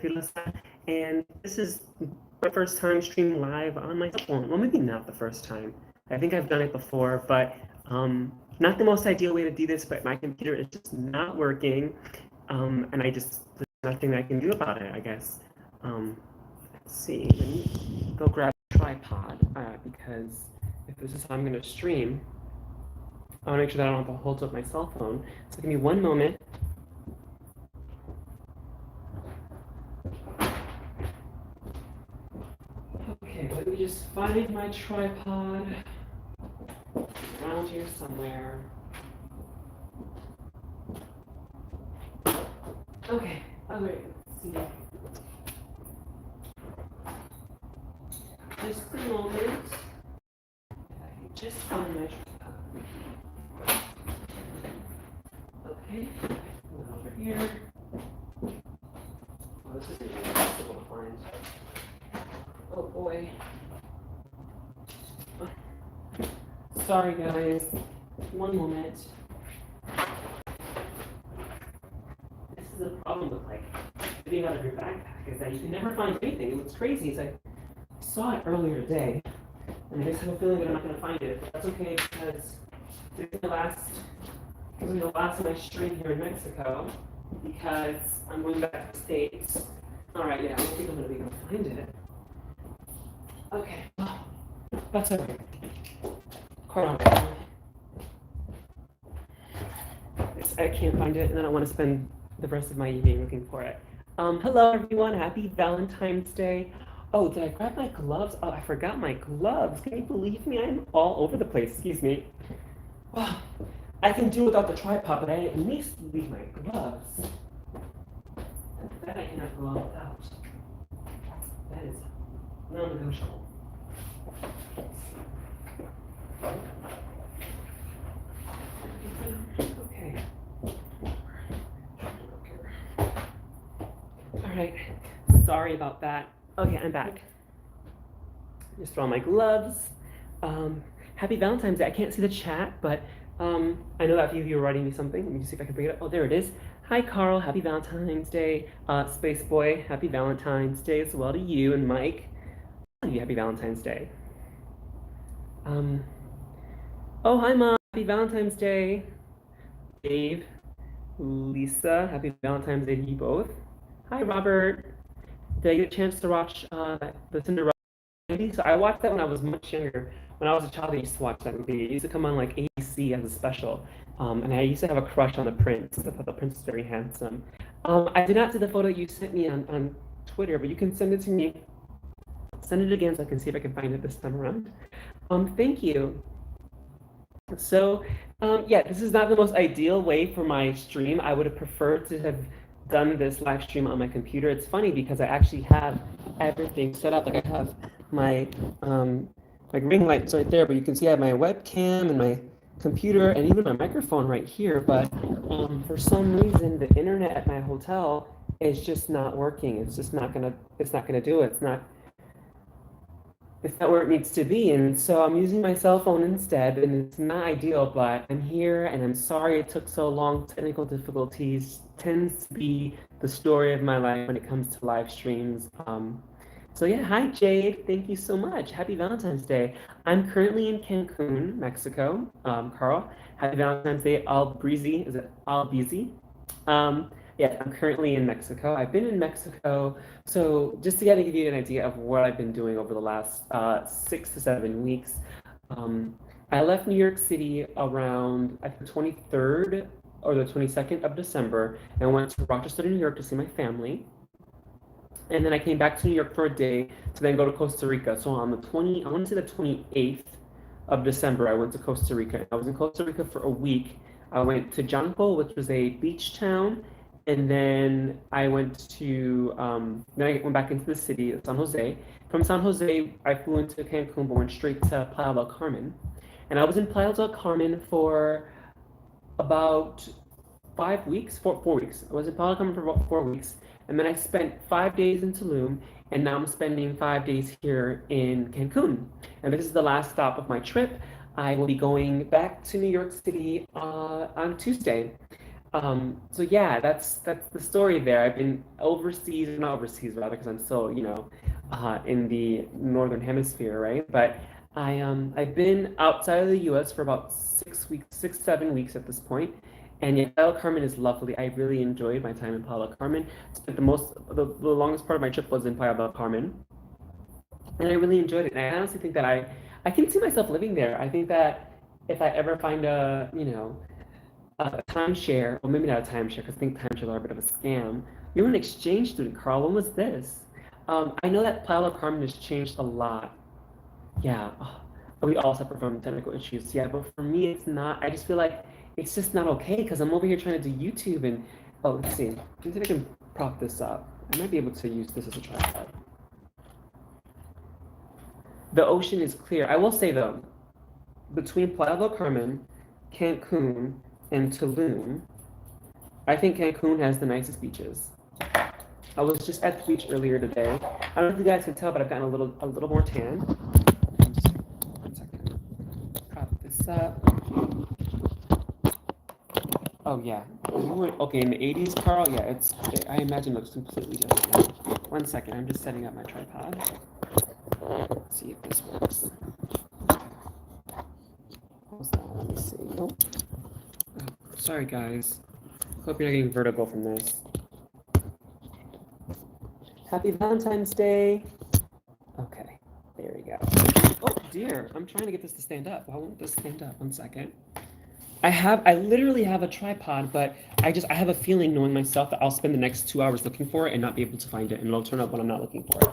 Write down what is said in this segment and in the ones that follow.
computer set, and this is my first time streaming live on my cell phone. Well, maybe not the first time. I think I've done it before, but not the most ideal way to do this, but my computer is just not working, and there's nothing I can do about it, I guess. Let's see, let me go grab a tripod, because if this is how I'm gonna stream, I wanna make sure that I don't have to hold up my cell phone. So give me one moment. Okay, let me just find my tripod around here somewhere. Okay, let's see. Just a moment. I just found my tripod. Okay, over here. Oh, this is impossible to find. Oh boy. Sorry guys, one moment. This is a problem with like getting out of your backpack, is that you can never find anything. What's crazy is I saw it earlier today, and I just have a feeling that I'm not going to find it. But that's okay, because this is the last of my stream here in Mexico, because I'm going back to the States. Alright, yeah, I don't think I'm going to be able to find it. Okay, well, that's okay. Quite all right. I can't find it, and I don't want to spend the rest of my evening looking for it. Hello everyone, happy Valentine's Day. Oh, did I grab my gloves? Oh, I forgot my gloves. Can you believe me? I'm all over the place, excuse me. Well, I can do without the tripod, but I at least leave my gloves. That I cannot go on without. That is non-negotiable. Okay. All right. Sorry about that. Okay, I'm back. Just throw on my gloves. Happy Valentine's Day. I can't see the chat, but I know that a few of you are writing me something. Let me see if I can bring it up. Oh, there it is. Hi, Carl. Happy Valentine's Day. Space Boy, happy Valentine's Day as well to you, and Mike. Happy Valentine's Day. Oh, hi, Mom. Happy Valentine's Day. Dave, Lisa, happy Valentine's Day to you both. Hi, Robert. Did I get a chance to watch the Cinderella movie? So I watched that when I was much younger. When I was a child, I used to watch that movie. It used to come on like ABC as a special. And I used to have a crush on the prince. I thought the prince was very handsome. I did not see the photo you sent me on Twitter, but you can send it to me. Send it again so I can see if I can find it this time around. Thank you. So, yeah, this is not the most ideal way for my stream. I would have preferred to have done this live stream on my computer. It's funny because I actually have everything set up. Like I have my ring lights right there, but you can see I have my webcam and my computer and even my microphone right here. But for some reason, the internet at my hotel is just not working. It's just not gonna do it. It's not where it needs to be. And so I'm using my cell phone instead, and it's not ideal, but I'm here and I'm sorry it took so long. Technical difficulties tends to be the story of my life when it comes to live streams. So yeah, hi Jade, thank you so much. Happy Valentine's Day. I'm currently in Cancun, Mexico. Carl, happy Valentine's Day, Albrizi, is it Albizi? Yeah, I'm currently in Mexico. I've been in Mexico, so just to give you an idea of what I've been doing over the last 6 to 7 weeks. I left New York City around the 23rd or the 22nd of December and went to Rochester, New York to see my family. And then I came back to New York for a day to then go to Costa Rica. So on the I want to say the 28th of December, I went to Costa Rica. I was in Costa Rica for a week. I went to Janco, which was a beach town. And then I went to, then I went back into the city of San Jose. From San Jose, I flew into Cancun, but went straight to Playa del Carmen. And I was in Playa del Carmen for about 4 weeks. I was in Playa del Carmen for about 4 weeks. And then I spent 5 days in Tulum, and now I'm spending 5 days here in Cancun. And this is the last stop of my trip. I will be going back to New York City on Tuesday. So yeah, that's the story there. I've been overseas, not overseas rather, because I'm still, in the northern hemisphere, right? But I've been outside of the U.S. for about 6 weeks, 6, 7 weeks at this point, and yeah, Playa del Carmen is lovely. I really enjoyed my time in Playa del Carmen. Spent the longest part of my trip was in Playa del Carmen, and I really enjoyed it. And I honestly think that I can see myself living there. I think that if I ever find a timeshare, well, maybe not a timeshare, because I think timeshares are a bit of a scam. You're an exchange student, Carl. When was this? I know that Playa del Carmen has changed a lot. Yeah, we all suffer from technical issues. Yeah, but for me, it's not. I just feel like it's just not okay because I'm over here trying to do YouTube and oh, let's see. Let me see if I can prop this up. I might be able to use this as a tripod. The ocean is clear. I will say though, between Playa del Carmen, Cancun, and Tulum, I think Cancun has the nicest beaches. I was just at the beach earlier today. I don't know if you guys can tell, but I've gotten a little more tan. Just 1 second. Prop this up. Oh yeah. Okay, in the 80s, Carl. Yeah, I imagine it looks completely different now. 1 second. I'm just setting up my tripod. Let's see if this works. How's that? Let me see. Nope. Oh, sorry guys. Hope you're not getting vertigo from this. Happy Valentine's Day. Okay, there we go. Oh dear, I'm trying to get this to stand up. Why won't this stand up? 1 second. I literally have a tripod, but I have a feeling knowing myself that I'll spend the next 2 hours looking for it and not be able to find it, and it'll turn up when I'm not looking for it.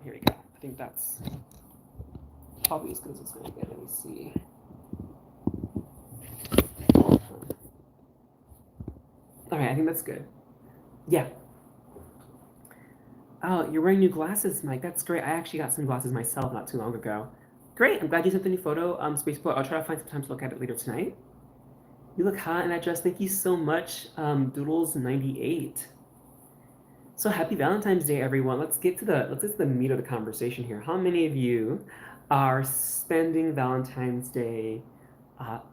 Here we go. I think that's probably as good as it's gonna get. Let me see. All right, I think that's good. Yeah. Oh, you're wearing new glasses, Mike. That's great. I actually got some glasses myself not too long ago. Great. I'm glad you sent the new photo. Spaceport. I'll try to find some time to look at it later tonight. You look hot in that dress. Thank you so much, Doodles98. So happy Valentine's Day, everyone. Let's get to the meat of the conversation here. How many of you are spending Valentine's Day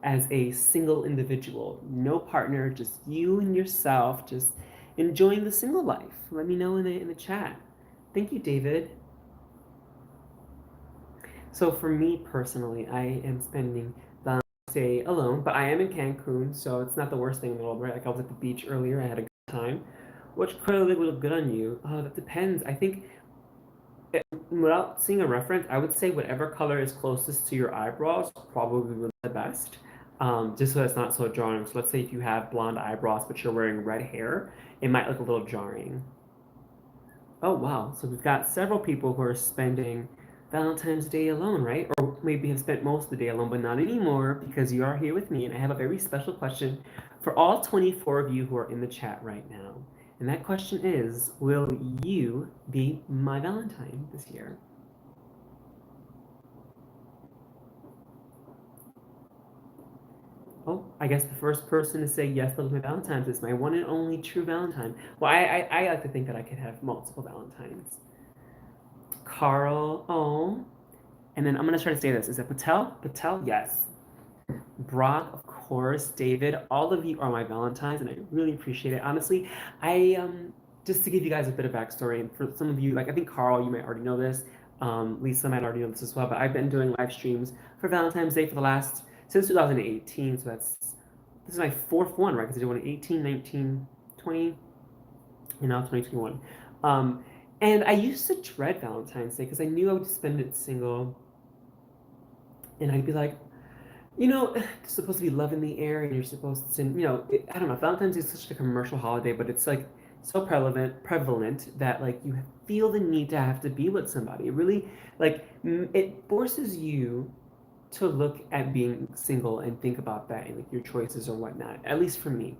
as a single individual? No partner, just you and yourself, just enjoying the single life. Let me know in the chat. Thank you, David. So for me personally, I am spending Valentine's Day alone, but I am in Cancun, so it's not the worst thing in the world, right? Like I was at the beach earlier, I had a good time. Which clearly would look good on you? That depends. I think without seeing a reference, I would say whatever color is closest to your eyebrows probably would look the best. Just so it's not so jarring. So let's say if you have blonde eyebrows but you're wearing red hair, it might look a little jarring. Oh wow, so we've got several people who are spending Valentine's Day alone, right? Or maybe have spent most of the day alone, but not anymore because you are here with me. And I have a very special question for all 24 of you who are in the chat right now. And that question is, will you be my Valentine this year? Oh, I guess the first person to say yes, that was my Valentine's is my one and only true Valentine. Well, I like to think that I could have multiple Valentines. Carl, oh. And then I'm going to try to say this. Is it Patel? Patel, yes. Brock, of course. David, all of you are my Valentines, and I really appreciate it. Honestly, I just to give you guys a bit of backstory, and for some of you, like I think Carl, you might already know this. Lisa might already know this as well, but I've been doing live streams for Valentine's Day for the last since 2018. So this is my fourth one, right? Because I did one in 18, 19, 20, and now 2021. And I used to dread Valentine's Day because I knew I would spend it single, and I'd be like, it's supposed to be love in the air, and you're supposed to, I don't know. Valentine's Day is such a commercial holiday, but it's like so prevalent that like you feel the need to have to be with somebody. It really, like, it forces you to look at being single and think about that and like your choices or whatnot. At least for me,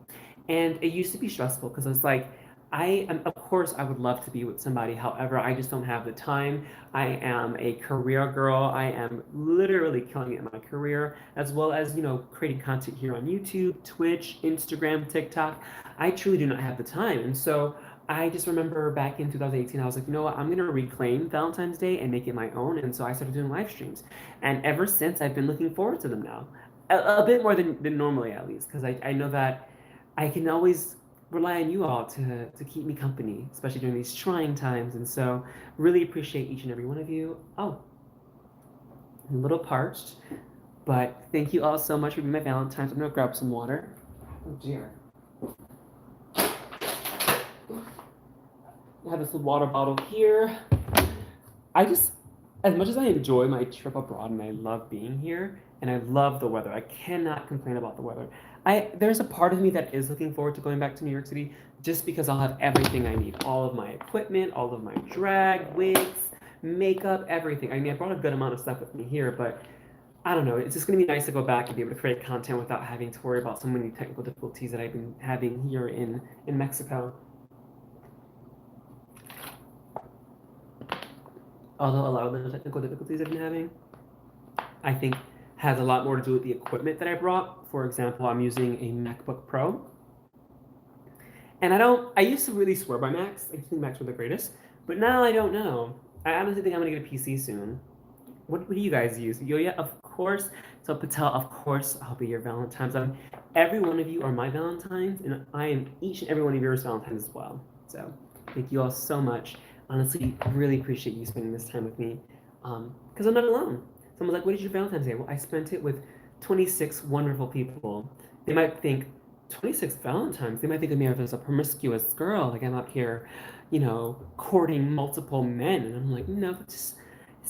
and it used to be stressful because it's like I am, of course, I would love to be with somebody. However, I just don't have the time. I am a career girl. I am literally killing it in my career, as well as, creating content here on YouTube, Twitch, Instagram, TikTok. I truly do not have the time. And so I just remember back in 2018, I was like, you know what? I'm going to reclaim Valentine's Day and make it my own. And so I started doing live streams. And ever since, I've been looking forward to them now. A bit more than normally, at least, because I know that I can always rely on you all to keep me company, especially during these trying times. And so, really appreciate each and every one of you. Oh, I'm a little parched, but thank you all so much for being my Valentines. I'm gonna grab some water. Oh dear. I have this water bottle here. I just, as much as I enjoy my trip abroad and I love being here and I love the weather, I cannot complain about the weather. There's a part of me that is looking forward to going back to New York City just because I'll have everything I need, all of my equipment, all of my drag, wigs, makeup, everything. I mean, I brought a good amount of stuff with me here, but I don't know. It's just gonna be nice to go back and be able to create content without having to worry about so many technical difficulties that I've been having here in Mexico. Although a lot of the technical difficulties I've been having, I think has a lot more to do with the equipment that I brought. For example, I'm using a MacBook Pro. And I used to really swear by Macs. I think Macs were the greatest. But now I don't know. I honestly think I'm gonna get a PC soon. What do you guys use? Yoya, of course. So Patel, of course, I'll be your Valentine's. Every one of you are my Valentines, and I am each and every one of yours Valentines as well. So thank you all so much. Honestly, really appreciate you spending this time with me. Because I'm not alone. Someone's like, what is your Valentine's Day? Well, I spent it with 26 wonderful people. They might think, 26 Valentines? They might think of me as a promiscuous girl. Like I'm out here, courting multiple men. And I'm like, no, it's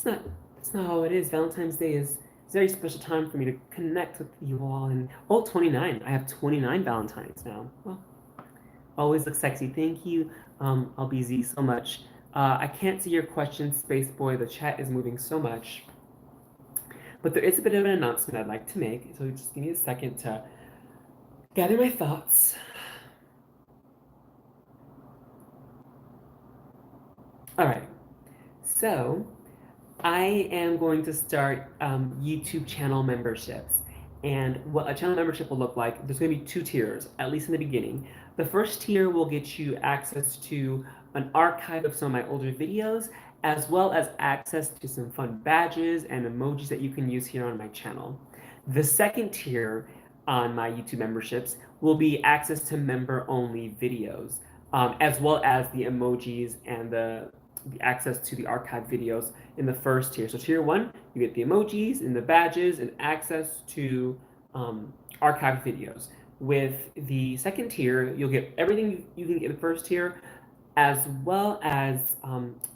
not that's not how it is. Valentine's Day is a very special time for me to connect with you all. And 29. I have 29 Valentines now. Well, always look sexy. Thank you, LBZ, so much. I can't see your question, Space Boy. The chat is moving so much. But there is a bit of an announcement I'd like to make. So just give me a second to gather my thoughts. All right. So I am going to start YouTube channel memberships. And what a channel membership will look like, there's going to be 2 tiers, at least in the beginning. The first tier will get you access to an archive of some of my older videos, as well as access to some fun badges and emojis that you can use here on my channel. The second tier on my YouTube memberships will be access to member-only videos, as well as the emojis and the access to the archived videos in the first tier. So tier 1, you get the emojis and the badges and access to archived videos. With the second tier, you'll get everything you can get in the first tier, as well as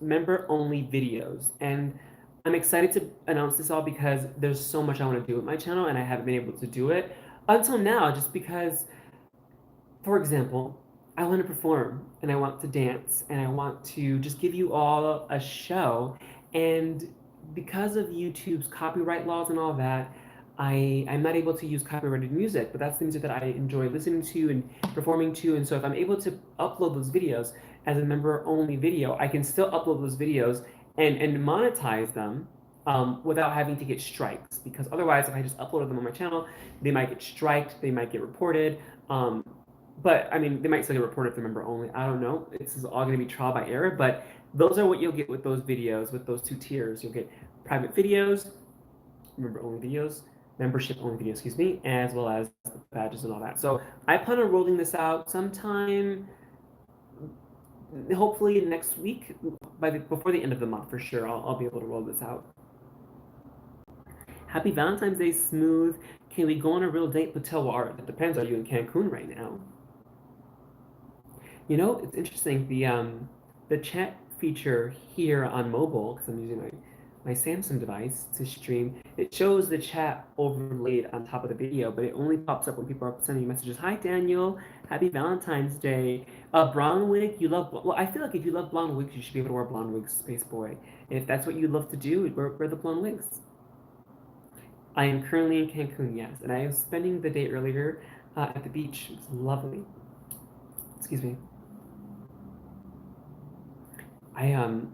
member-only videos. And I'm excited to announce this all because there's so much I want to do with my channel, and I haven't been able to do it until now, just because, for example, I want to perform and I want to dance and I want to just give you all a show. And because of YouTube's copyright laws and all that, I'm not able to use copyrighted music, but that's the music that I enjoy listening to and performing to. And so if I'm able to upload those videos as a member only video, I can still upload those videos and monetize them without having to get strikes. Because otherwise, if I just uploaded them on my channel, they might get striked, they might get reported. But I mean, they might still get reported if they're member only. I don't know. This is all going to be trial by error, but those are what you'll get with those videos, with those 2 tiers. You'll get private videos, member only videos, membership only videos, excuse me, as well as badges and all that. So I plan on rolling this out sometime, hopefully next week, before the end of the month for sure. I'll be able to roll this out. Happy Valentine's Day, Smooth. Can we go on a real date? Patel, well, it depends. Are you in Cancun right now? It's interesting. The chat feature here on mobile, because I'm using my Samsung device to stream, it shows the chat overlaid on top of the video, but it only pops up when people are sending you messages. Hi, Daniel. Happy Valentine's Day. Brown wig, you love... Well, I feel like if you love blonde wigs, you should be able to wear blonde wigs, Space Boy. If that's what you love to do, wear the blonde wigs. I am currently in Cancun, yes, and I was spending the day earlier at the beach. It's lovely. Excuse me. I've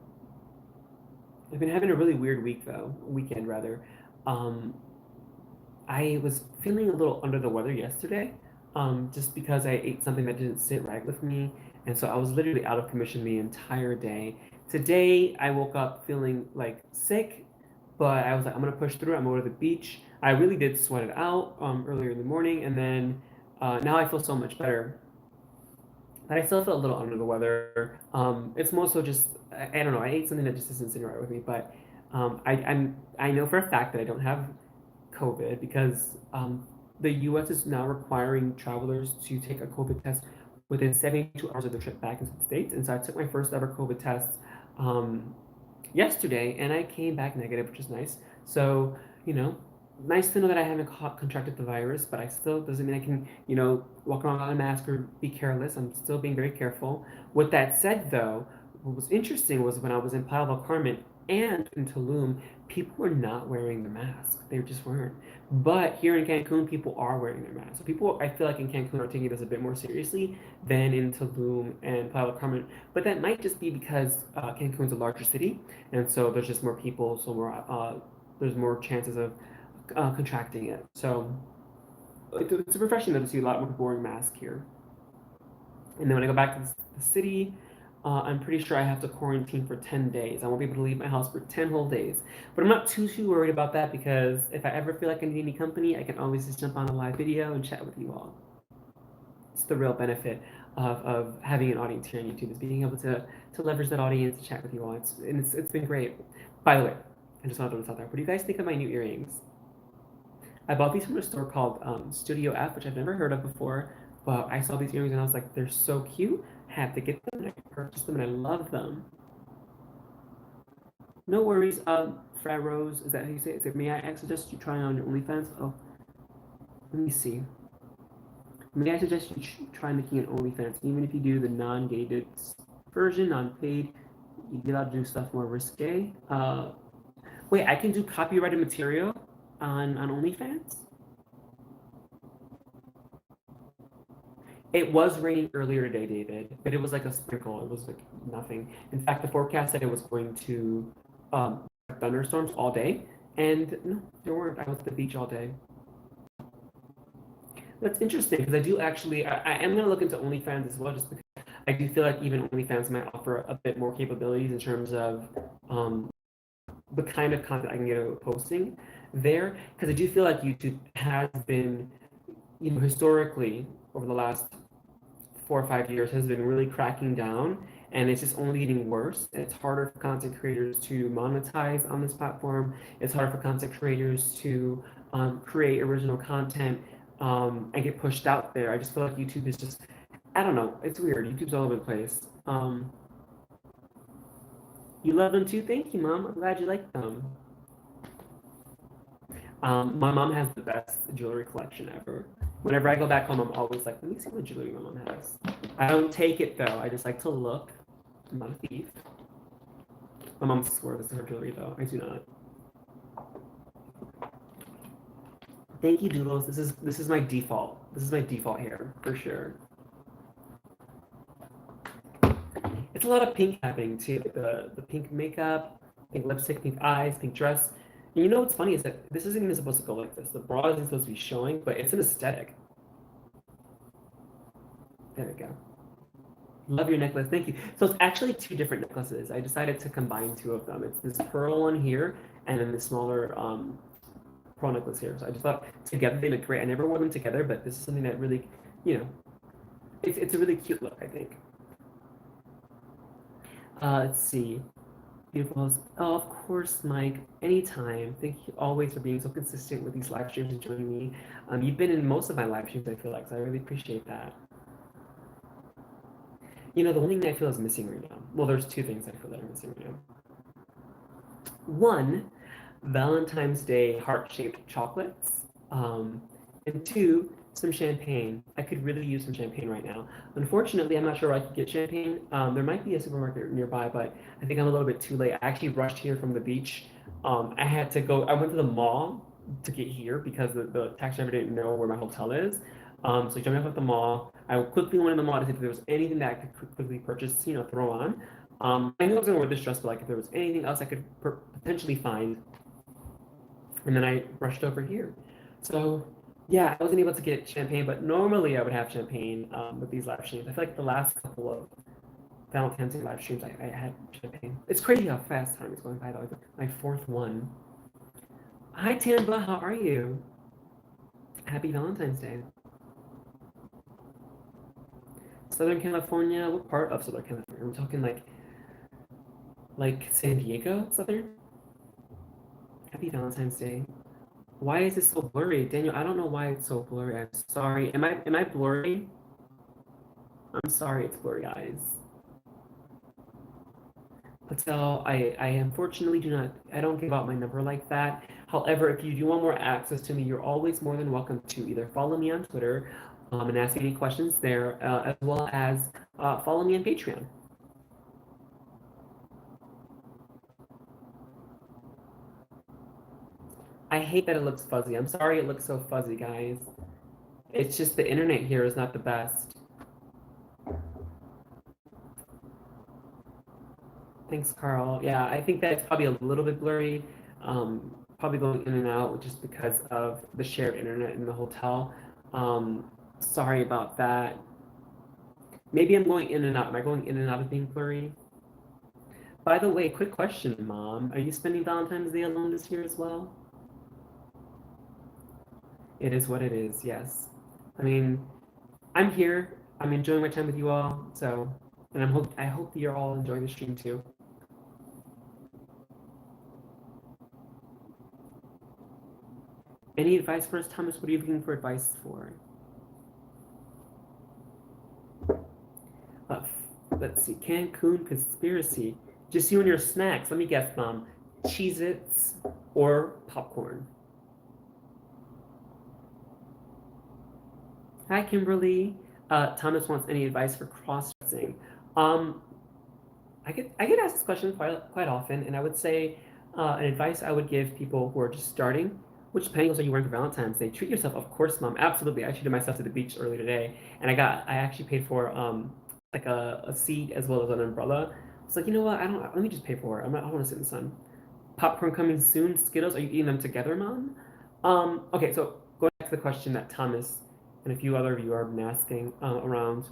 been having a really weird weekend rather. I was feeling a little under the weather yesterday, just because I ate something that didn't sit right with me, and so I was literally out of commission the entire day. Today, I woke up feeling like sick, but I was like, I'm gonna push through. I'm gonna go to the beach. I really did sweat it out earlier in the morning, and then Now I feel so much better, but I still feel a little under the weather. It's more so just I don't know. I ate something that just isn't sitting right with me, but I know for a fact that I don't have COVID because the U.S. is now requiring travelers to take a COVID test within 72 hours of their trip back into the States. And so I took my first ever COVID test um, yesterday, and I came back negative, which is nice. So, you know, nice to know that I haven't contracted the virus, but I still doesn't mean I can, walk around without a mask or be careless. I'm still being very careful. With that said, though, what was interesting was when I was in Playa del Carmen and in Tulum, people were not wearing their masks. They just weren't. But here in Cancun, people are wearing their masks. So people, I feel like in Cancun are taking this a bit more seriously than in Tulum and Playa del Carmen. But that might just be because Cancun's a larger city, and so there's just more people, so there's more chances of contracting it. So it's refreshing to see a lot more people wearing masks here. And then when I go back to the city, I'm pretty sure I have to quarantine for 10 days. I won't be able to leave my house for 10 whole days. But I'm not too worried about that because if I ever feel like I need any company, I can always just jump on a live video and chat with you all. It's the real benefit of having an audience here on YouTube is being able to leverage that audience to chat with you all. It's been great. By the way, I just want to throw this out there. What do you guys think of my new earrings? I bought these from a store called Studio F, which I've never heard of before. But I saw these earrings and I was like, they're so cute. Had to get them and I purchased them and I love them. No worries, Frat Rose, is that how you say it? Is it, may I suggest you try on your OnlyFans? Oh, let me see. May I suggest you try making an OnlyFans, even if you do the non-gated version, non-paid, you'd be allowed to do stuff more risque. Wait, I can do copyrighted material on OnlyFans? It was raining earlier today, David, but it was like a sprinkle. It was like nothing. In fact, the forecast said it was going to thunderstorms all day, and no, there weren't. I was at the beach all day. That's interesting because I do actually. I am going to look into OnlyFans as well, just because I do feel like even OnlyFans might offer a bit more capabilities in terms of the kind of content I can get out posting there. Because I do feel like YouTube has been, historically over the last 4 or 5 years has been really cracking down, and it's just only getting worse. It's harder for content creators to monetize on this platform. It's harder for content creators to create original content and get pushed out there. I just feel like YouTube is just, I don't know, it's weird. YouTube's all over the place. You love them too? Thank you, Mom. I'm glad you like them. My mom has the best jewelry collection ever. Whenever I go back home, I'm always like, let me see what jewelry my mom has. I don't take it though. I just like to look. I'm not a thief. My mom swears this is her jewelry though. I do not. Thank you, Doodles. This is my default. This is my default hair for sure. It's a lot of pink happening too. The pink makeup, pink lipstick, pink eyes, pink dress. And you know what's funny is that this isn't even supposed to go like this. The bra isn't supposed to be showing, but it's an aesthetic. There we go. Love your necklace. Thank you. So it's actually two different necklaces. I decided to combine two of them. It's this pearl one here and then the smaller pearl necklace here. So I just thought together they look great. I never wore them together, but this is something that really, it's a really cute look, I think. Let's see. Beautiful. Oh, of course, Mike. Anytime. Thank you always for being so consistent with these live streams and joining me. You've been in most of my live streams, I feel like, so I really appreciate that. The one thing that I feel is missing right now. Well, there's two things I feel that are missing right now. One, Valentine's Day heart-shaped chocolates. And two, some champagne. I could really use some champagne right now. Unfortunately, I'm not sure where I could get champagne. There might be a supermarket nearby, but I think I'm a little bit too late. I actually rushed here from the beach. I had to go, I went to the mall to get here because the taxi driver didn't know where my hotel is. So he jumped off at the mall. I quickly went in the mall to see if there was anything that I could quickly purchase, throw on. I knew I was gonna wear this dress, but like if there was anything else I could potentially find. And then I rushed over here. So yeah, I wasn't able to get champagne, but normally I would have champagne with these live streams. I feel like the last couple of Valentine's Day live streams, I had champagne. It's crazy how fast time is going by, though. My fourth one. Hi, Tamba. How are you? Happy Valentine's Day. Southern California. What part of Southern California? Are we talking like San Diego, Southern? Happy Valentine's Day. Why is it so blurry? Daniel, I don't know why it's so blurry. I'm sorry. Am I blurry? I'm sorry it's blurry, guys. Patel, I unfortunately do not, I don't give out my number like that. However, if you do want more access to me, you're always more than welcome to either follow me on Twitter and ask me any questions there, as well as follow me on Patreon. I hate that it looks fuzzy. I'm sorry it looks so fuzzy, guys. It's just the internet here is not the best. Thanks, Carl. Yeah, I think that's probably a little bit blurry. Probably going in and out just because of the shared internet in the hotel. Sorry about that. Maybe I'm going in and out. Am I going in and out of being blurry? By the way, quick question, Mom. Are you spending Valentine's Day alone this year as well? It is what it is, yes. I mean, I'm here. I'm enjoying my time with you all. So, and I hope you're all enjoying the stream too. Any advice for us, Thomas? What are you looking for advice for? Let's see. Cancun conspiracy. Just you and your snacks. Let me guess, Mom. Cheez-Its or popcorn? Hi, Kimberly. Thomas wants any advice for cross-dressing. Um, I get asked this question quite often, and I would say an advice I would give people who are just starting. Which pantyhose are you wearing for Valentine's Day? Treat yourself, of course, Mom. Absolutely. I treated myself to the beach earlier today, and I actually paid for like a seat as well as an umbrella. It's like, you know what? I don't. Let me just pay for it. I don't want to sit in the sun. Popcorn coming soon. Skittles. Are you eating them together, Mom? Okay. So going back to the question that Thomas and a few other of you are asking around.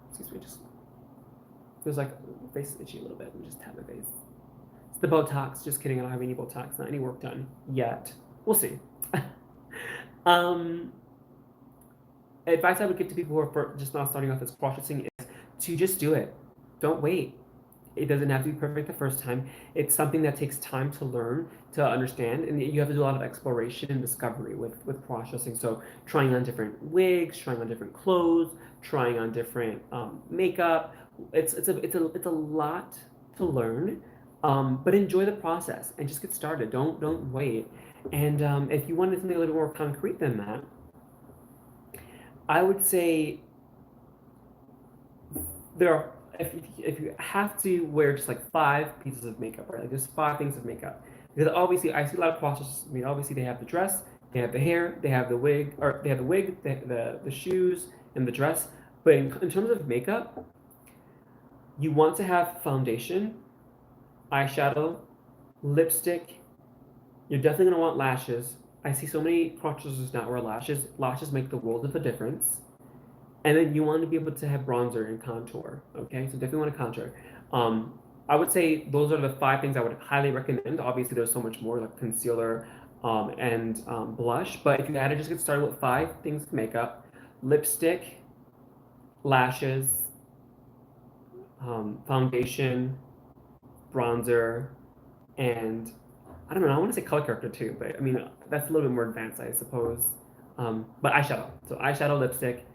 Excuse me. Just feels like face is itchy a little bit. Let me just tap my face. It's the Botox. Just kidding. I don't have any Botox. Not any work done yet. We'll see. um, Advice I would give to people who are just now starting off as cross-dressing is to just do it. Don't wait. It doesn't have to be perfect the first time. It's something that takes time to learn, to understand, and you have to do a lot of exploration and discovery with cross-dressing. So trying on different wigs, trying on different clothes, trying on different makeup. It's a lot to learn, but enjoy the process and just get started. Don't wait. And if you wanted something a little more concrete than that, I would say there are if you have to wear just like 5 pieces of makeup, right? Like just 5 things of makeup. Because obviously I see a lot of processes. I mean, obviously they have the dress, they have the hair, they have the wig, or they have the wig, the shoes, and the dress. But in terms of makeup, you want to have foundation, eyeshadow, lipstick. You're definitely gonna want lashes. I see so many crossdressers now wear lashes. Lashes make the world of a difference. And then you want to be able to have bronzer and contour. Okay, so definitely want to contour. I would say those are the 5 things I would highly recommend. Obviously, there's so much more like concealer and blush. But if you had to just get started with 5 things of makeup: lipstick, lashes, foundation, bronzer, and I don't know. I want to say color corrector too, but I mean that's a little bit more advanced, I suppose. But eyeshadow. So eyeshadow, lipstick,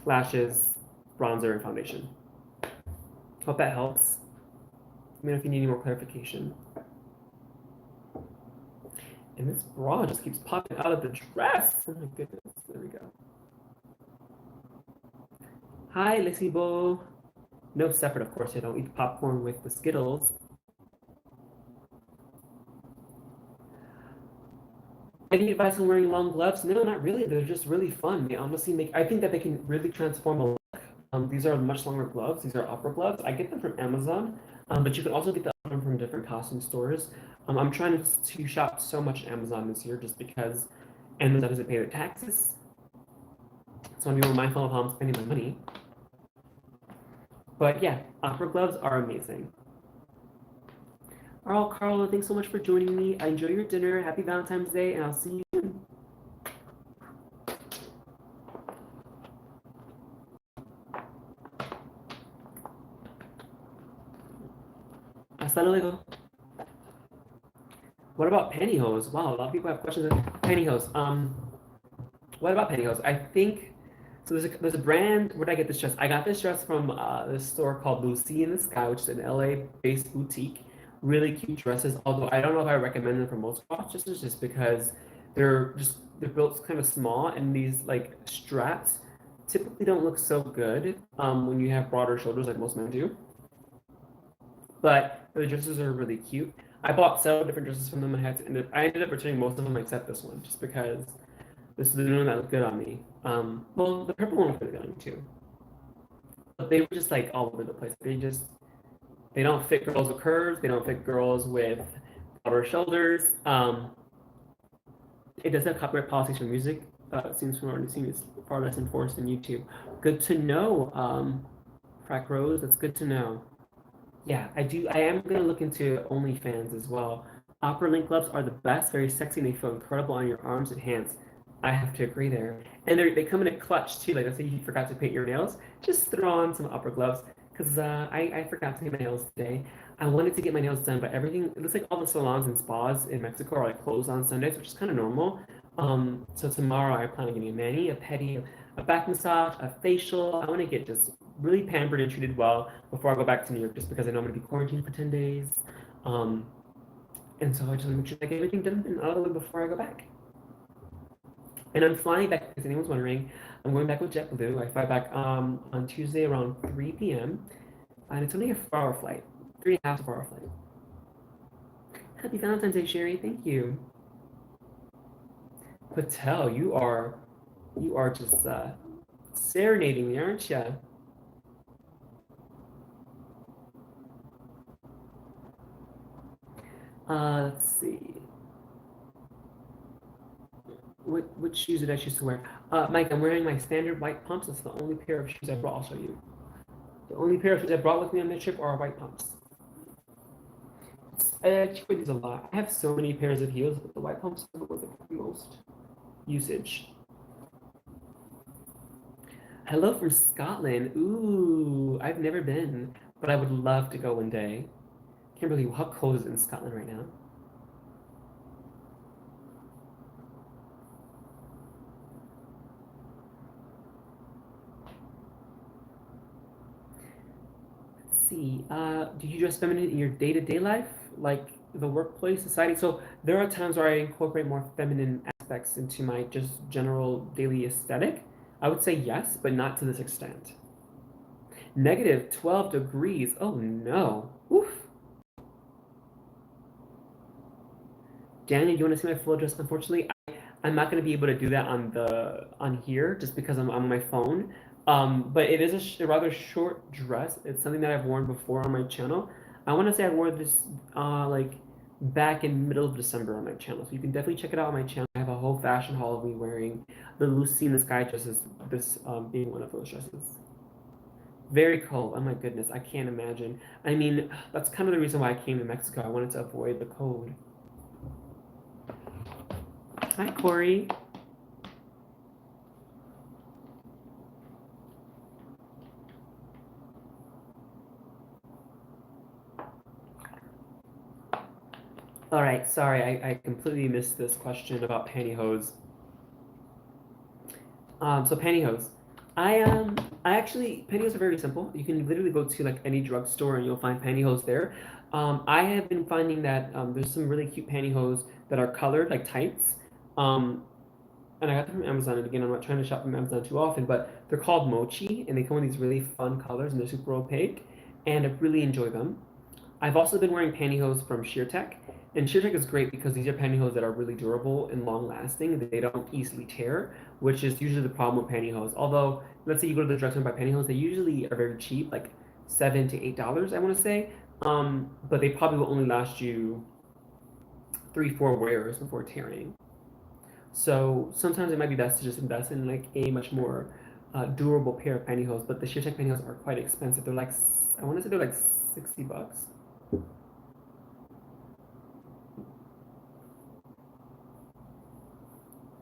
lashes, bronzer, and foundation. Hope that helps. Let me know if you need any more clarification. And this bra just keeps popping out of the dress. Oh my goodness. There we go. Hi, Lixibo. No separate, of course. I don't eat popcorn with the Skittles. Any advice on wearing long gloves? No, not really. They're just really fun. They honestly make. I think that they can really transform a look. These are much longer gloves. These are opera gloves. I get them from Amazon, but you can also get them from different costume stores. I'm trying to shop so much Amazon this year just because Amazon doesn't pay their taxes. So I'm being more mindful of how I'm spending my money. But yeah, opera gloves are amazing. All right, Carla, thanks so much for joining me. I enjoy your dinner. Happy Valentine's Day, and I'll see you soon. Hasta luego. What about pantyhose? Wow, a lot of people have questions on pantyhose. What about pantyhose? I think so. There's a brand. Where did I get this dress? I got this dress from this store called Lucy in the Sky, which is an LA-based boutique. Really cute dresses. Although I don't know if I recommend them for most crossdressers, just because they're built kind of small, and these like straps typically don't look so good when you have broader shoulders like most men do. But the dresses are really cute. I bought several different dresses from them. I ended up returning most of them except this one, just because this is the one that looked good on me. Well, the purple one was really good on me too. But they were just like all over the place. They don't fit girls with curves. They don't fit girls with broader shoulders. It does have copyright policies for music. It seems far less enforced than YouTube. Good to know, Frack Rose. That's good to know. Yeah, I do. I am gonna look into OnlyFans as well. Opera link gloves are the best, very sexy, and they feel incredible on your arms and hands. I have to agree there. And they come in a clutch too. Like let's say you forgot to paint your nails, just throw on some opera gloves. Because I forgot to paint my nails today. I wanted to get my nails done, but everything, it looks like all the salons and spas in Mexico are like closed on Sundays, which is kind of normal. So tomorrow I plan on getting a mani, a pedi, a back massage, a facial. I want to get just really pampered and treated well before I go back to New York, just because I know I'm going to be quarantined for 10 days. And so I just want to make sure I get everything done and out of the way before I go back. And I'm flying back, if anyone's wondering, I'm going back with JetBlue. I fly back on Tuesday around 3 p.m. And it's only a 4-hour flight, 3.5 hour flight. Happy Valentine's Day, Sherry. Thank you. Patel, you are just serenading me, aren't you? Let's see. What shoes did I choose to wear? Mike, I'm wearing my standard white pumps. It's the only pair of shoes I brought. I'll show you. The only pair of shoes I brought with me on the trip are white pumps. I actually wear these a lot. I have so many pairs of heels, but the white pumps are the ones that have the most usage. Hello from Scotland. Ooh, I've never been, but I would love to go one day. Can't believe how cold is it in Scotland right now. Let's see. Do you dress feminine in your day-to-day life, like the workplace, society? So there are times where I incorporate more feminine aspects into my just general daily aesthetic. I would say yes, but not to this extent. Negative 12 degrees. Oh no. Oof. Danny, you want to see my full address? Unfortunately, I'm not going to be able to do that on here just because I'm on my phone. But it is a rather short dress. It's something that I've worn before on my channel. I want to say I wore this like back in middle of December on my channel. So you can definitely check it out on my channel. I have a whole fashion haul of me wearing the Lucy in the Sky dresses, this being one of those dresses. Very cold. Oh my goodness, I can't imagine. I mean, that's kind of the reason why I came to Mexico. I wanted to avoid the cold. Hi, Corey. All right, sorry, I completely missed this question about pantyhose. So pantyhose. I actually pantyhose are very simple. You can literally go to like any drugstore and you'll find pantyhose there. I have been finding that there's some really cute pantyhose that are colored like tights. Um, and I got them from Amazon. And again, I'm not trying to shop from Amazon too often, but they're called mochi, and they come in these really fun colors, and they're super opaque, and I really enjoy them. I've also been wearing pantyhose from SheerTech, and SheerTech is great because these are pantyhose that are really durable and long lasting. They don't easily tear, which is usually the problem with pantyhose. Although, let's say you go to the drugstore and buy pantyhose, they usually are very cheap, like $7 to $8, I want to say. But they probably will only last you 3, 4 wears before tearing. So sometimes it might be best to just invest in like a much more durable pair of pantyhose. But the SheerTech pantyhose are quite expensive. They're like, I want to say they're like $60.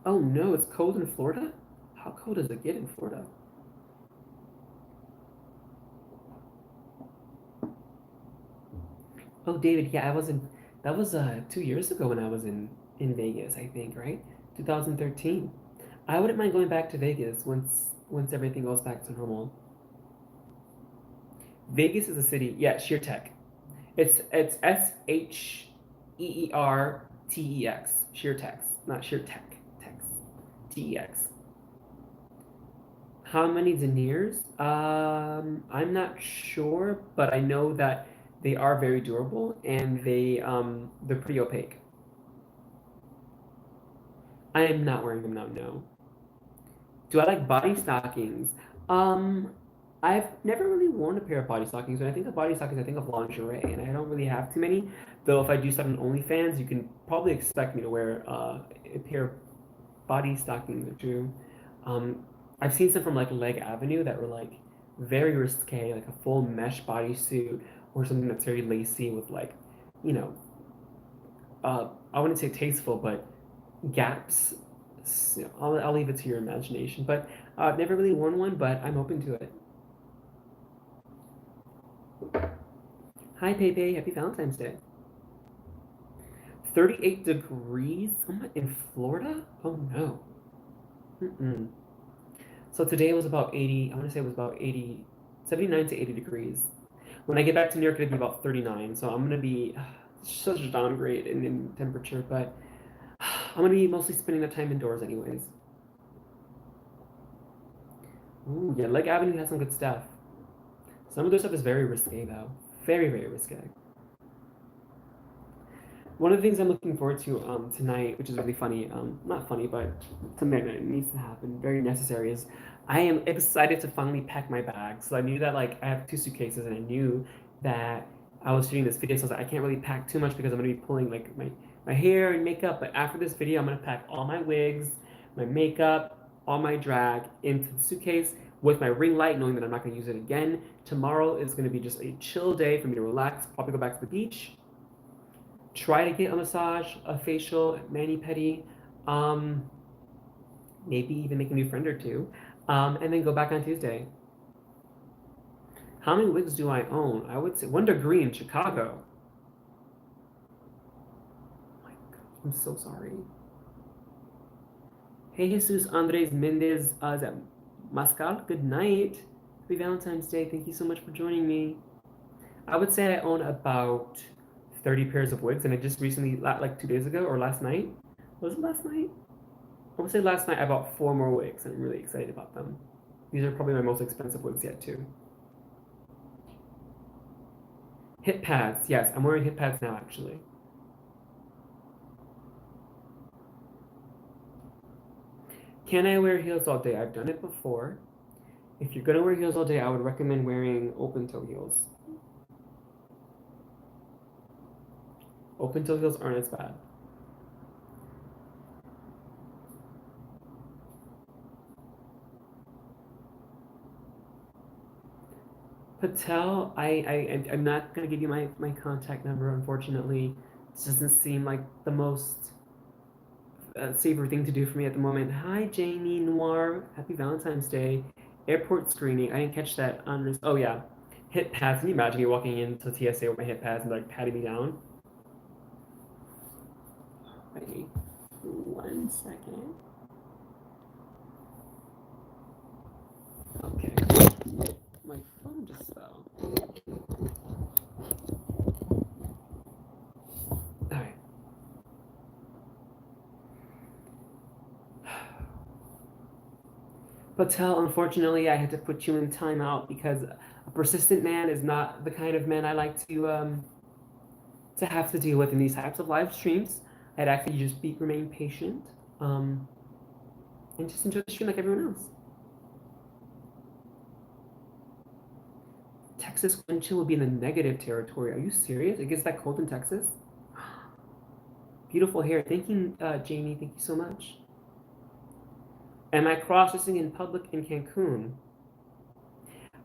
Oh no, it's cold in Florida? How cold does it get in Florida? Oh, David, yeah, I was in. That was 2 years ago when I was in Vegas, I think, right? 2013. I wouldn't mind going back to Vegas once everything goes back to normal. Vegas is a city. Yeah, sheer tech. It's SHEERTEX. Sheer tex, not sheer tech. Tex. TEX. How many deniers? I'm not sure, but I know that they are very durable and they're pretty opaque. I am not wearing them now, no. Do I like body stockings? Um, I've never really worn a pair of body stockings. When I think of body stockings, I think of lingerie, and I don't really have too many. Though if I do stuff on OnlyFans, you can probably expect me to wear a pair of body stockings or two. Um, I've seen some from like Leg Avenue that were like very risque, like a full mesh bodysuit or something that's very lacy with like, you know, I wouldn't say tasteful, but gaps. So I'll leave it to your imagination. But I've never really worn one, but I'm open to it. Hi, Pepe. Happy Valentine's Day. 38 degrees? In Florida? Oh no. Mm-mm. So today was about 80, I want to say it was about 80, 79 to 80 degrees. When I get back to New York, it'll be about 39. So I'm going to be such a downgrade in temperature, but I'm going to be mostly spending the time indoors anyways. Ooh, yeah, Lake Avenue has some good stuff. Some of their stuff is very risque, though. Very, very risque. One of the things I'm looking forward to tonight, which is really funny, not funny, but something that needs to happen, very necessary, is I am excited to finally pack my bag. So I knew that like I have two suitcases, and I knew that I was shooting this video, so I was like, I can't really pack too much because I'm gonna be pulling like my hair and makeup. But after this video, I'm gonna pack all my wigs, my makeup, all my drag into the suitcase with my ring light, knowing that I'm not gonna use it again. Tomorrow is gonna be just a chill day for me to relax, probably go back to the beach, try to get a massage, a facial, mani pedi, um, maybe even make a new friend or two, and then go back on Tuesday. How many wigs do I own? I would say Wonder Green, Chicago. Oh my God, I'm so sorry. Hey, Jesus Andres Mendez, is that Mascal? Good night. Happy Valentine's Day. Thank you so much for joining me. I would say I own about 30 pairs of wigs, and I just recently, like 2 days ago or last night, was it last night? I would say last night I bought 4 more wigs, and I'm really excited about them. These are probably my most expensive wigs yet, too. Hip pads. Yes, I'm wearing hip pads now, actually. Can I wear heels all day? I've done it before. If you're going to wear heels all day, I would recommend wearing open toe heels. Open toe heels aren't as bad. Patel, I'm not going to give you my contact number, unfortunately. This doesn't seem like the most safer thing to do for me at the moment. Hi, Jamie Noir. Happy Valentine's Day. Airport screening. I didn't catch that on this. Oh, yeah. Hip pads. Can you imagine me walking into TSA with my hip pads and like patting me down? Wait 1 second. Okay. My phone just fell. All right. Patel, unfortunately, I had to put you in timeout because a persistent man is not the kind of man I like to have to deal with in these types of live streams. I'd actually just remain patient, um, and just enjoy the stream like everyone else. Texas wind chill will be in the negative territory. Are you serious? It gets that cold in Texas? Beautiful hair. Thank you, Jamie. Thank you so much. Am I cross-dressing in public in Cancun?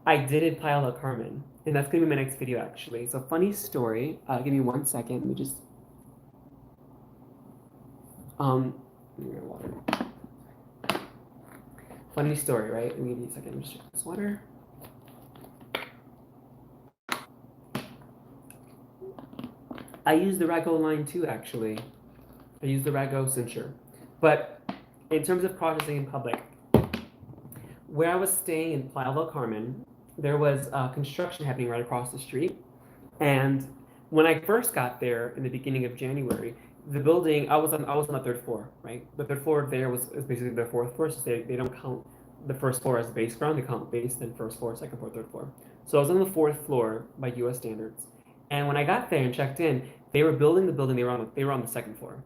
I did in Playa del Carmen, and that's gonna be my next video actually. So funny story. Give me 1 second. Let me just water. Funny story, right? Let me give you a second. Let me just check this water. I use the Rago line too, actually. I use the Rago cincher. But in terms of cross-dressing in public, where I was staying in Playa del Carmen, there was construction happening right across the street. And when I first got there in the beginning of January, the building I was on the third floor, right? The third floor there is basically their fourth floor, so they don't count the first floor as base ground. They count base, then first floor, second floor, third floor. So I was on the fourth floor by U.S. standards. And when I got there and checked in, they were building the building. They were on the second floor.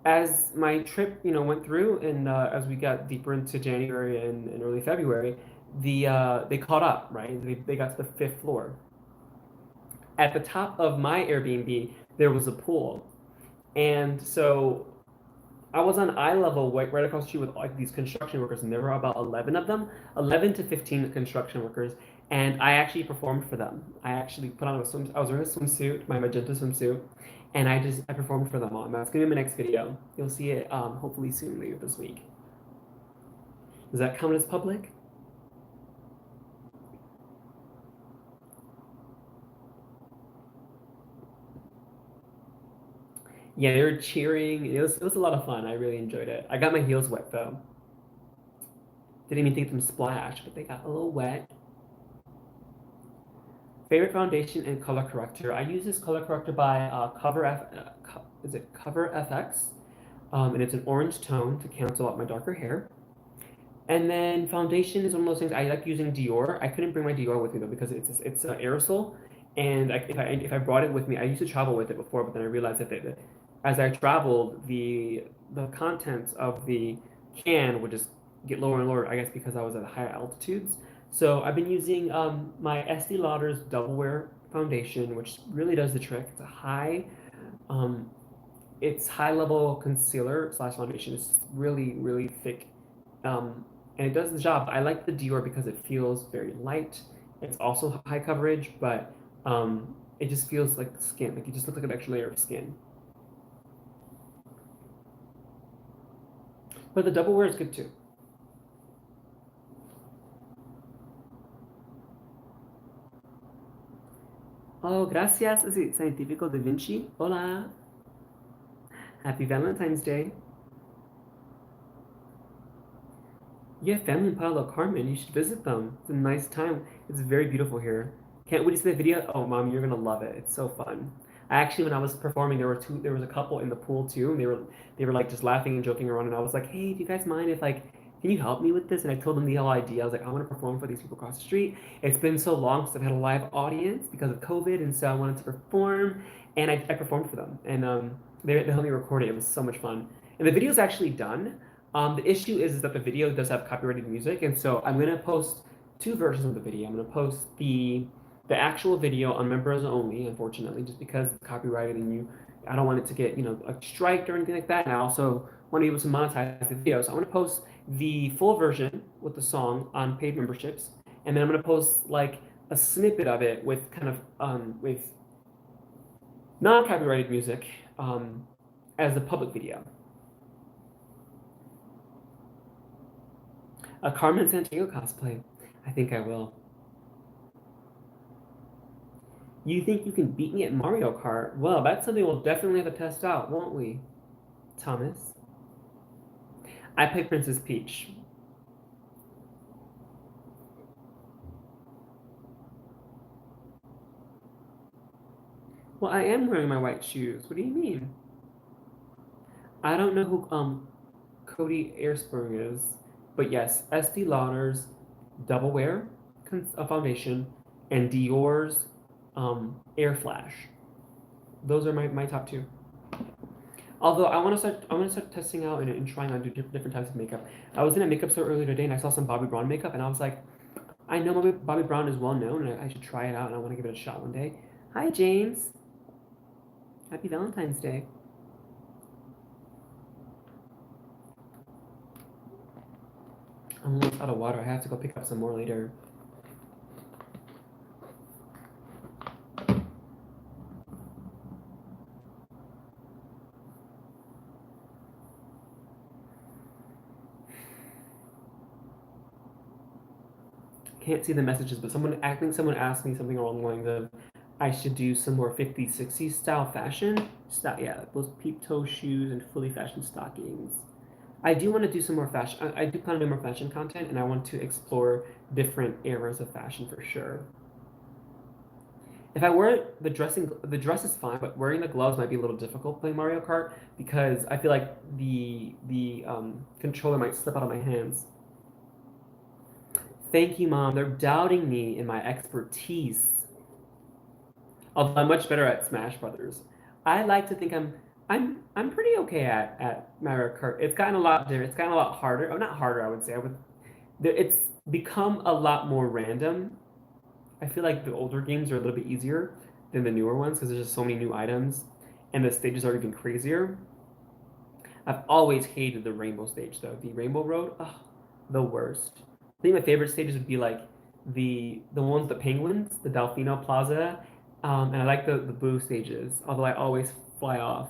As my trip, went through, and as we got deeper into January and early February, they caught up, right? They got to the fifth floor. At the top of my Airbnb, there was a pool, and so I was on eye level right across the street with like these construction workers, and there were about 11 of them, 11 to 15 construction workers, and I actually performed for them. I actually put on I was wearing a swimsuit, my magenta swimsuit, and I performed for them all. And that's gonna be my next video. You'll see it hopefully soon, later this week. Does that count as public? Yeah, they were cheering. It was a lot of fun. I really enjoyed it. I got my heels wet though. Didn't even think them splash, but they got a little wet. Favorite foundation and color corrector. I use this color corrector by Cover FX, and it's an orange tone to cancel out my darker hair. And then foundation is one of those things I like using Dior. I couldn't bring my Dior with me though because it's an aerosol, and if I brought it with me, I used to travel with it before, but then I realized that as I traveled, the contents of the can would just get lower and lower. I guess because I was at higher altitudes. So I've been using my Estee Lauder's Double Wear foundation, which really does the trick. Um, it's high level concealer slash foundation. It's really really thick, and it does the job. I like the Dior because it feels very light. It's also high coverage, but it just feels like skin. Like you just look like an extra layer of skin. But the Double Wear is good too. Oh, gracias, Científico da Vinci. Hola. Happy Valentine's Day. You have family in Palo Carmen. You should visit them. It's a nice time. It's very beautiful here. Can't wait to see the video. Oh, mom, you're gonna love it. It's so fun. I actually, when I was performing, there was a couple in the pool too, and they were like just laughing and joking around. And I was like, hey, do you guys mind if like, can you help me with this? And I told them the whole idea. I was like, I want to perform for these people across the street. It's been so long since I've had a live audience because of COVID, and so I wanted to perform, and I performed for them, and they helped me record it. It was so much fun, and the video's actually done. The issue is that the video does have copyrighted music, and so I'm gonna post two versions of the video. I'm gonna post the actual video on members only, unfortunately, just because it's copyrighted and I don't want it to get a strike or anything like that. And I also want to be able to monetize the video, so I'm gonna post the full version with the song on paid memberships, and then I'm gonna post like a snippet of it with kind of with non-copyrighted music as a public video. A Carmen Sandiego cosplay. I think I will. You think you can beat me at Mario Kart? Well, that's something we'll definitely have to test out, won't we, Thomas? I play Princess Peach. Well, I am wearing my white shoes. What do you mean? I don't know who Cody Airsprung is, but yes, Estee Lauder's Double Wear foundation and Dior's Air Flash. Those are my top two. Although I want to start testing out and trying on different types of makeup. I was in a makeup store earlier today and I saw some Bobbi Brown makeup and I was like, I know Bobbi Brown is well known and I should try it out and I want to give it a shot one day. Hi James. Happy Valentine's Day. I'm almost out of water. I have to go pick up some more later. Can't see the messages, but someone asked me something along the lines of, I should do some more 50s, 60s style fashion. Yeah, those peep toe shoes and fully fashioned stockings. I do want to do some more fashion. I do plan to do more fashion content, and I want to explore different eras of fashion for sure. If I wear the dress is fine, but wearing the gloves might be a little difficult playing Mario Kart because I feel like the controller might slip out of my hands. Thank you, Mom. They're doubting me in my expertise. Although I'm much better at Smash Brothers. I like to think I'm pretty okay at Mario Kart. It's gotten a lot different. It's gotten a lot harder. Oh, not harder, I would say. It's become a lot more random. I feel like the older games are a little bit easier than the newer ones because there's just so many new items, and the stages are even crazier. I've always hated the rainbow stage though. The Rainbow Road, ugh, the worst. I think my favorite stages would be like the ones with the penguins, the Delfino Plaza, and I like the Boo stages. Although I always fly off.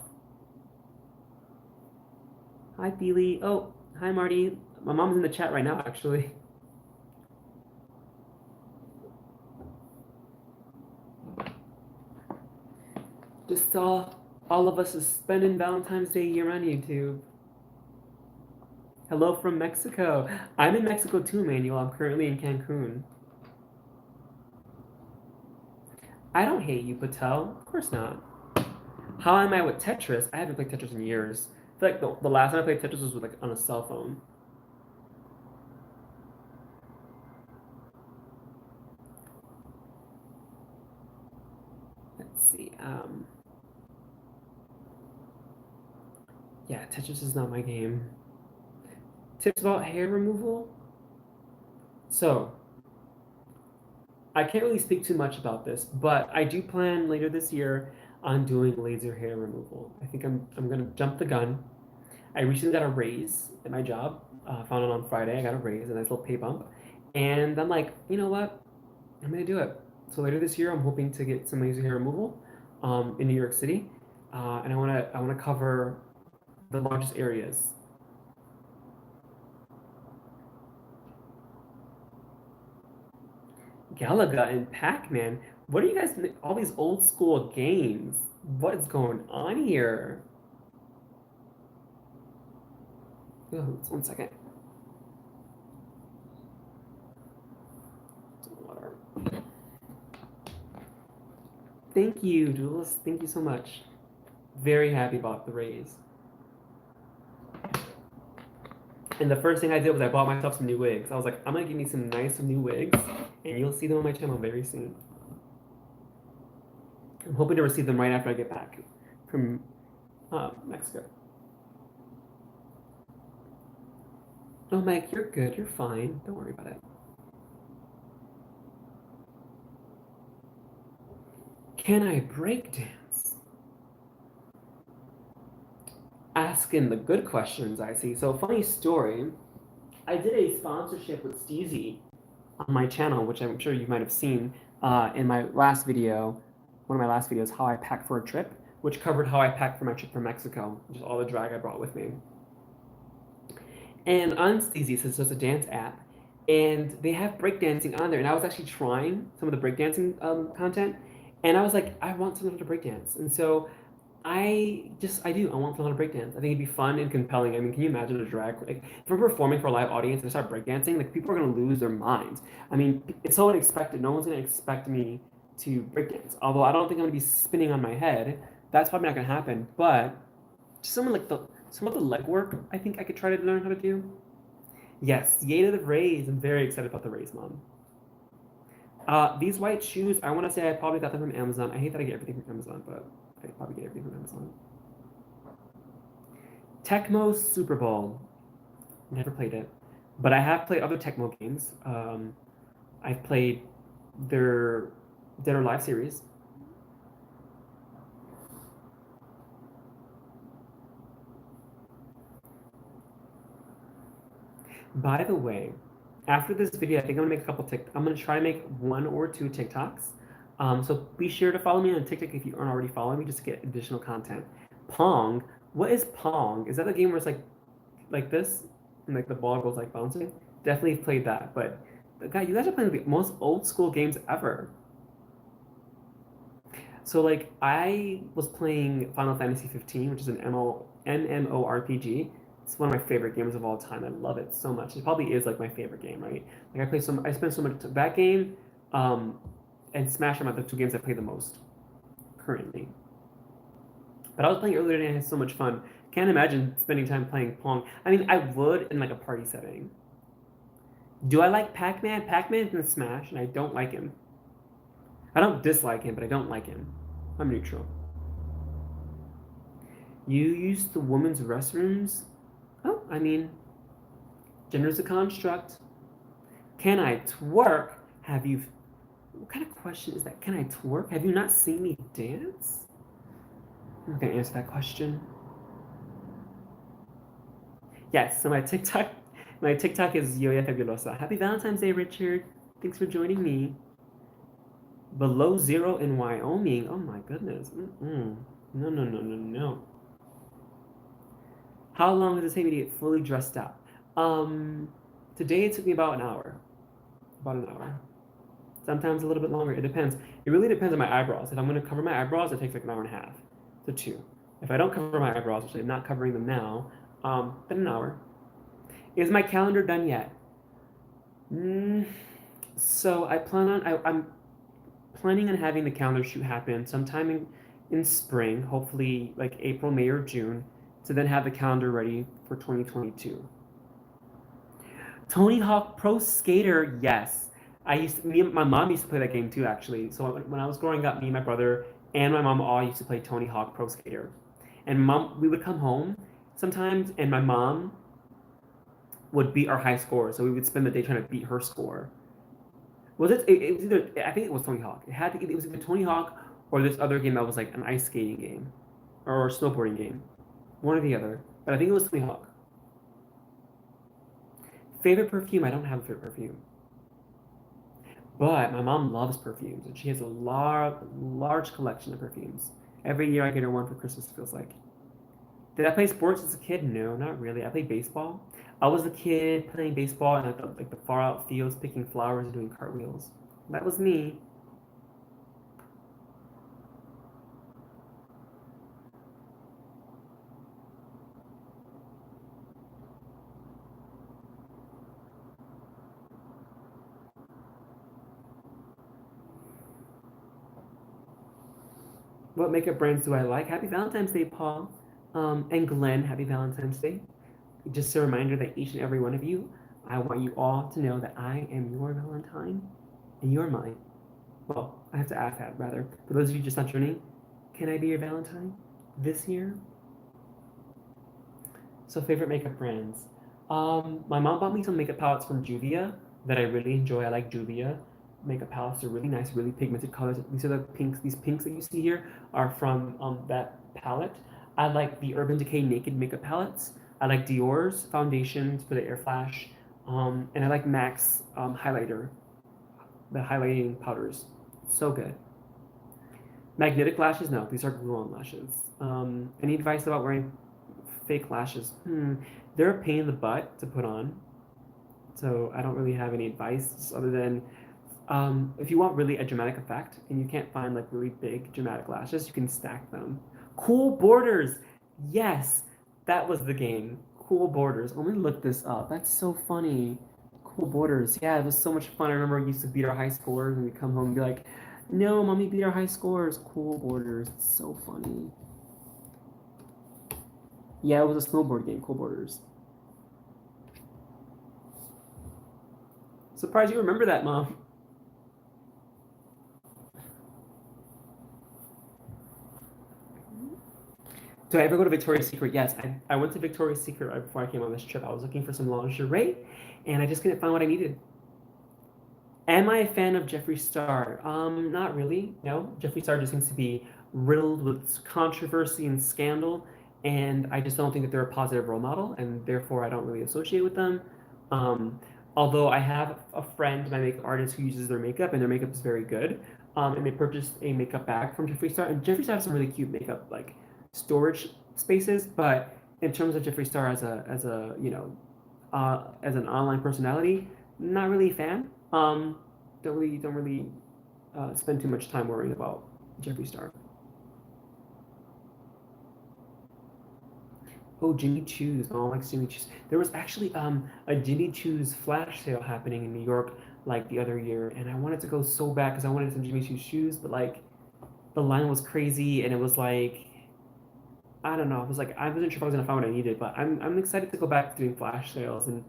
Hi, Beely. Oh, hi, Marty. My mom's in the chat right now, actually. Just saw all of us is spending Valentine's Day here on YouTube. Hello from Mexico. I'm in Mexico too, Manuel. I'm currently in Cancun. I don't hate you, Patel. Of course not. How am I with Tetris? I haven't played Tetris in years. I feel like the last time I played Tetris was with, like on a cell phone. Let's see. Yeah, Tetris is not my game. Tips about hair removal. So I can't really speak too much about this, but I do plan later this year on doing laser hair removal. I think I'm gonna jump the gun. I recently got a raise at my job. Found it on Friday. I got a raise, a nice little pay bump, and I'm like, you know what? I'm gonna do it. So later this year, I'm hoping to get some laser hair removal in New York City, and I wanna cover the largest areas. Galaga and Pac-Man. What are you guys? All these old school games. What is going on here? Oh, 1 second. Water. Thank you, Jules. Thank you so much. Very happy about the raise. And the first thing I did was I bought myself some new wigs. I was like, I'm gonna give me some nice new wigs, and you'll see them on my channel very soon. I'm hoping to receive them right after I get back from Mexico. Oh, Mike, you're good. You're fine. Don't worry about it. Can I break dance? Asking the good questions, I see. So, funny story. I did a sponsorship with Steezy on my channel, which I'm sure you might have seen in my last video, one of my last videos, how I packed for a trip, which covered how I packed for my trip for Mexico, just all the drag I brought with me. And on Steezy, so it's a dance app, and they have breakdancing on there. And I was actually trying some of the breakdancing content, and I was like, I want to learn how to breakdance. And so I want to learn how to breakdance. I think it'd be fun and compelling. I mean, can you imagine a drag, like, if we're performing for a live audience and I start breakdancing, like, people are gonna lose their minds. I mean, it's so unexpected. No one's gonna expect me to breakdance. Although I don't think I'm gonna be spinning on my head. That's probably not gonna happen. But just some of the legwork, I think I could try to learn how to do. Yes, yay to the raise. I'm very excited about the raise, Mom. These white shoes, I want to say I probably got them from Amazon. I hate that I get everything from Amazon, but I probably get everything from Amazon. Tecmo Super Bowl. Never played it, but I have played other Tecmo games. I've played their Dead or Alive series. By the way, after this video, I think I'm gonna make a couple I'm gonna try to make 1 or 2 TikToks. So be sure to follow me on TikTok if you aren't already following me, just to get additional content. Pong. What is Pong? Is that the game where it's like this, and like the ball goes like bouncing? Definitely played that, but God, you guys are playing the most old school games ever. So like I was playing Final Fantasy 15, which is an MMORPG. It's one of my favorite games of all time. I love it so much. It probably is like my favorite game, right? Like I spend so much that game, um, and Smash are the two games I play the most currently. But I was playing earlier today and I had so much fun. Can't imagine spending time playing Pong. I mean, I would in like a party setting. Do I like Pac-Man? Pac-Man's in Smash, and I don't like him. I don't dislike him, but I don't like him. I'm neutral. You use the women's restrooms? Oh, I mean, gender's a construct. Can I twerk? Have you. What kind of question is that? Can I twerk? Have you not seen me dance? I'm not gonna answer that question. Yes, so my TikTok is Yoya Fabulosa. Happy Valentine's Day, Richard. Thanks for joining me. Below zero in Wyoming. Oh my goodness. Mm-mm. No, no, no, no, no. How long does it take me to get fully dressed up? Um, Today it took me about an hour. About an hour. Sometimes a little bit longer. It depends. It really depends on my eyebrows. If I'm going to cover my eyebrows, it takes like an hour and a half to two. If I don't cover my eyebrows, which I'm not covering them now, then an hour. Is my calendar done yet? Mm, so I'm planning on having the calendar shoot happen sometime in spring, hopefully like April, May, or June, to then have the calendar ready for 2022. Tony Hawk Pro Skater, yes. Me and my mom used to play that game too, actually. So when I was growing up, me, my brother, and my mom all used to play Tony Hawk Pro Skater. And we would come home sometimes, and my mom would beat our high score. So we would spend the day trying to beat her score. It was either, I think it was Tony Hawk. It was either Tony Hawk or this other game that was like an ice skating game or a snowboarding game. One or the other. But I think it was Tony Hawk. Favorite perfume? I don't have a favorite perfume. But my mom loves perfumes, and she has a large collection of perfumes. Every year I get her one for Christmas, it feels like. Did I play sports as a kid? No, not really. I played baseball. I was a kid playing baseball in like the far out fields, picking flowers and doing cartwheels. That was me. What makeup brands do I like? Happy Valentine's Day, Paul. And Glenn, happy Valentine's Day. Just a reminder that each and every one of you, I want you all to know that I am your Valentine and you're mine. Well, I have to ask that rather. For those of you just not joining, can I be your Valentine this year? So favorite makeup brands. My mom bought me some makeup palettes from Juvia that I really enjoy. I like Juvia makeup palettes. They're really nice, really pigmented colors. These are the pinks. These pinks that you see here are from that palette. I like the Urban Decay Naked makeup palettes. I like Dior's foundations for the Air Flash. And I like MAC's highlighter, the highlighting powders. So good. Magnetic lashes? No, these are glue-on lashes. Any advice about wearing fake lashes? They're a pain in the butt to put on. So I don't really have any advice other than if you want really a dramatic effect and you can't find like really big dramatic lashes, you can stack them. Cool borders. Yes, that was the game. Cool borders. Let me look this up. That's so funny. Cool borders. Yeah, it was so much fun. I remember we used to beat our high scores and we'd come home and be like, no, mommy beat our high scores. Cool borders. It's so funny. Yeah, it was a snowboard game. Cool borders. Surprised you remember that, Mom. Do I ever go to Victoria's Secret? Yes, I went to Victoria's Secret right before I came on this trip. I was looking for some lingerie, and I just couldn't find what I needed. Am I a fan of Jeffree Star? Not really. No, Jeffree Star just seems to be riddled with controversy and scandal, and I just don't think that they're a positive role model, and therefore I don't really associate with them. Um, Although I have a friend, my makeup artist, who uses their makeup, and their makeup is very good. And they purchased a makeup bag from Jeffree Star, and Jeffree Star has some really cute makeup like storage spaces. But in terms of Jeffree Star as a as an online personality, not really a fan. Don't really spend too much time worrying about Jeffree Star. Oh, Jimmy Choo's. Oh, I like Jimmy Choo's. There was actually a Jimmy Choo's flash sale happening in New York like the other year, and I wanted to go so bad because I wanted some Jimmy Choo's shoes, but like the line was crazy, and it was like I don't know. I was like I wasn't sure if I was gonna find what I needed, but I'm excited to go back to doing flash sales and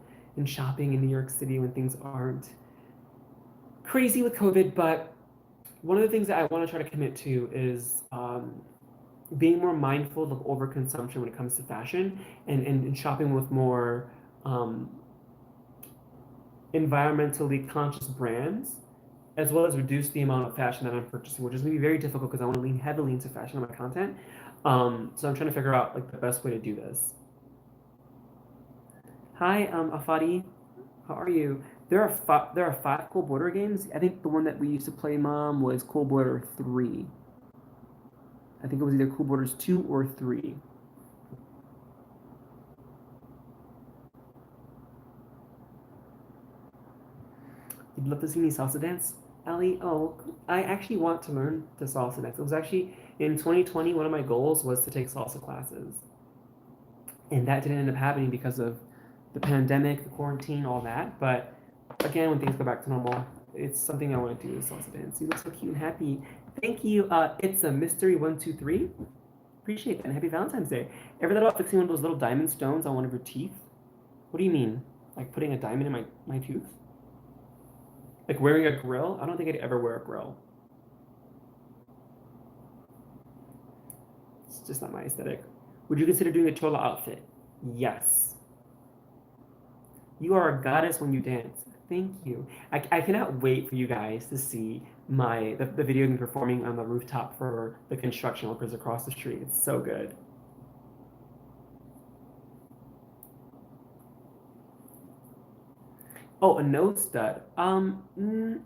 shopping in New York City when things aren't crazy with COVID. But one of the things that I want to try to commit to is being more mindful of overconsumption when it comes to fashion and shopping with more um, environmentally conscious brands, as well as reduce the amount of fashion that I'm purchasing, which is going to be very difficult because I want to lean heavily into fashion on my content. So I'm trying to figure out like the best way to do this. Hi, Afadi. How are you? There are five Cool Border games. I think the one that we used to play, Mom, was Cool Border 3. I think it was either Cool Borders 2 or 3. You'd love to see me salsa dance? Ali, oh, I actually want to learn to salsa dance. It was actually in 2020, one of my goals was to take salsa classes. And that didn't end up happening because of the pandemic, the quarantine, all that. But again, when things go back to normal, it's something I want to do is salsa dance. You look so cute and happy. Thank you. It's a mystery 123. Appreciate that. And happy Valentine's Day. Ever thought about fixing one of those little diamond stones on one of your teeth? What do you mean? Like putting a diamond in my tooth? Like wearing a grill? I don't think I'd ever wear a grill. It's just not my aesthetic. Would you consider doing a chola outfit? Yes. You are a goddess when you dance. Thank you. I cannot wait for you guys to see the video of me performing on the rooftop for the construction workers across the street. It's so good. Oh, a nose stud. I'm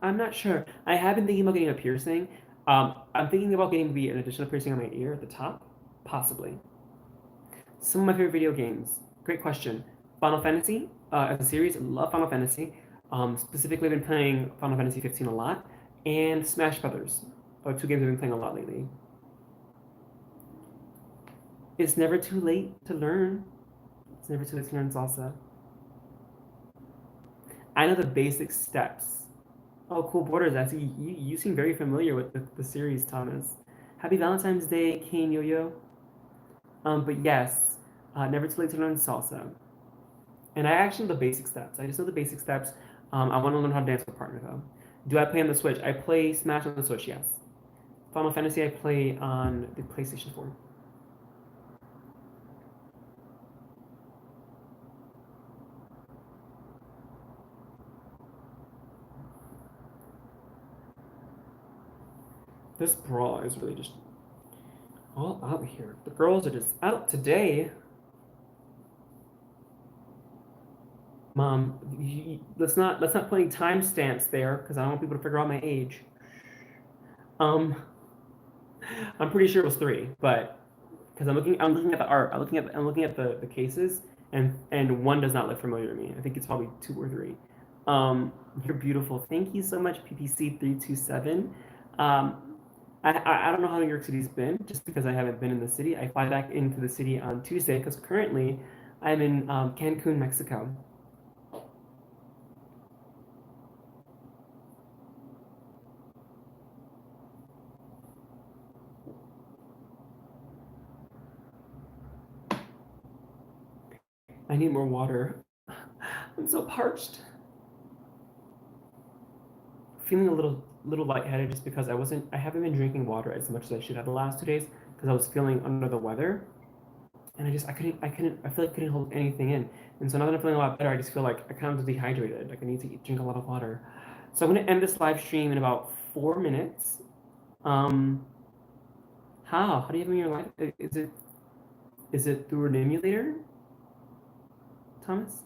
not sure. I have been thinking about getting a piercing. I'm thinking about getting maybe an additional piercing on my ear at the top, possibly. Some of my favorite video games. Great question. Final Fantasy as a series. Love Final Fantasy. Specifically, I've been playing Final Fantasy 15 a lot, and Smash Brothers. Are two games I've been playing a lot lately. It's never too late to learn. It's never too late to learn salsa. I know the basic steps. Oh, cool borders. I see you seem very familiar with the series, Thomas. Happy Valentine's Day, Kane Yo-Yo. But yes, never too late to learn salsa. And I actually know the basic steps. I just know the basic steps. I want to learn how to dance with a partner though. Do I play on the Switch? I play Smash on the Switch, yes. Final Fantasy I play on the PlayStation 4. This brawl is really just all out here. The girls are just out today. Mom, let's not put any timestamps there because I don't want people to figure out my age. Um, I'm pretty sure it was 3, but because I'm looking at the art, I'm looking at the cases, and one does not look familiar to me. I think it's probably 2 or 3. You're beautiful. Thank you so much, PPC327. Um, I don't know how New York City's been, just because I haven't been in the city. I fly back into the city on Tuesday because currently I'm in Cancun, Mexico. I need more water. I'm so parched. Feeling a little lightheaded just because I haven't been drinking water as much as I should have the last 2 days because I was feeling under the weather, and I feel like I couldn't hold anything in. And so now that I'm feeling a lot better, I just feel like I kind of dehydrated. Like I need to drink a lot of water. So I'm gonna end this live stream in about 4 minutes. Um, how do you have me in your life? Is it through an emulator, Thomas?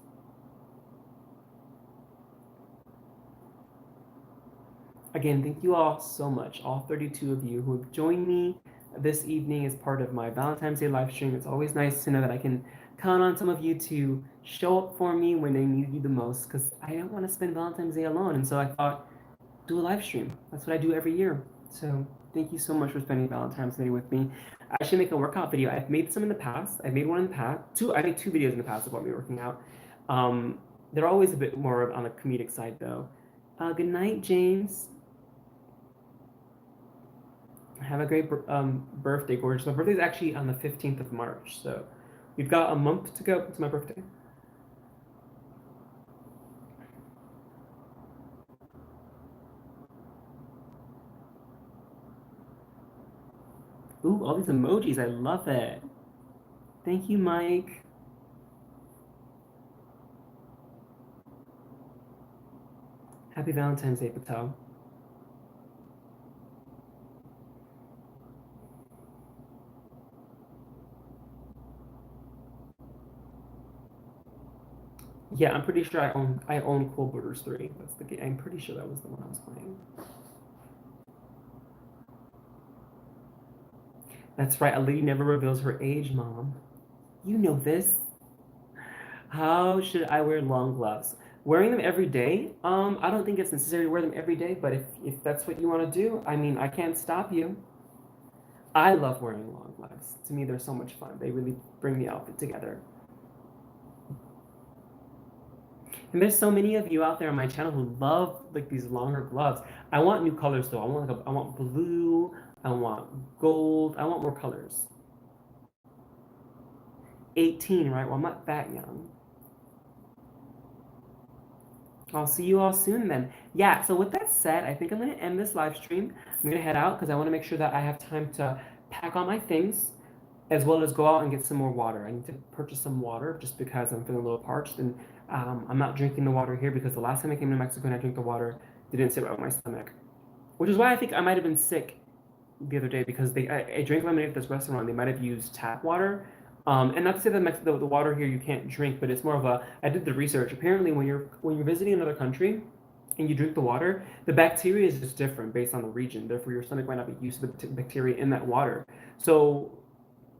Again, thank you all so much, all 32 of you who have joined me this evening as part of my Valentine's Day live stream. It's always nice to know that I can count on some of you to show up for me when I need you the most, because I don't want to spend Valentine's Day alone. And so I thought, do a live stream. That's what I do every year. So Thank you so much for spending Valentine's Day with me. I should make a workout video. I've made some in the past. I've made one in the past. I made two videos in the past about me working out. They're always a bit more on the comedic side, though. Good night, James. Have a great birthday, gorgeous. My birthday is actually on the 15th of March, so we've got a month to go to my birthday. Ooh, all these emojis. I love it. Thank you, Mike. Happy Valentine's Day, Patel. Yeah, I'm pretty sure I own Cool Borders 3. That's the game. I'm pretty sure that was the one I was playing. That's right. A lady never reveals her age, Mom. You know this. How should I wear long gloves? Wearing them every day? I don't think it's necessary to wear them every day, but if that's what you want to do, I mean, I can't stop you. I love wearing long gloves. To me, they're so much fun. They really bring the outfit together. And there's so many of you out there on my channel who love like these longer gloves. I want new colors though. I want blue. I want gold. I want more colors. 18, right? Well, I'm not that young. I'll see you all soon then. Yeah, so with that said, I think I'm going to end this live stream. I'm going to head out because I want to make sure that I have time to pack all my things as well as go out and get some more water. I need to purchase some water just because I'm feeling a little parched and I'm not drinking the water here because the last time I came to Mexico and I drank the water, it didn't sit right with my stomach. Which is why I think I might have been sick the other day because I drank lemonade at this restaurant. They might have used tap water. And not to say that the water here you can't drink, but it's more of a. I did the research. Apparently, when you're visiting another country, and you drink the water, the bacteria is just different based on the region. Therefore, your stomach might not be used to the bacteria in that water. So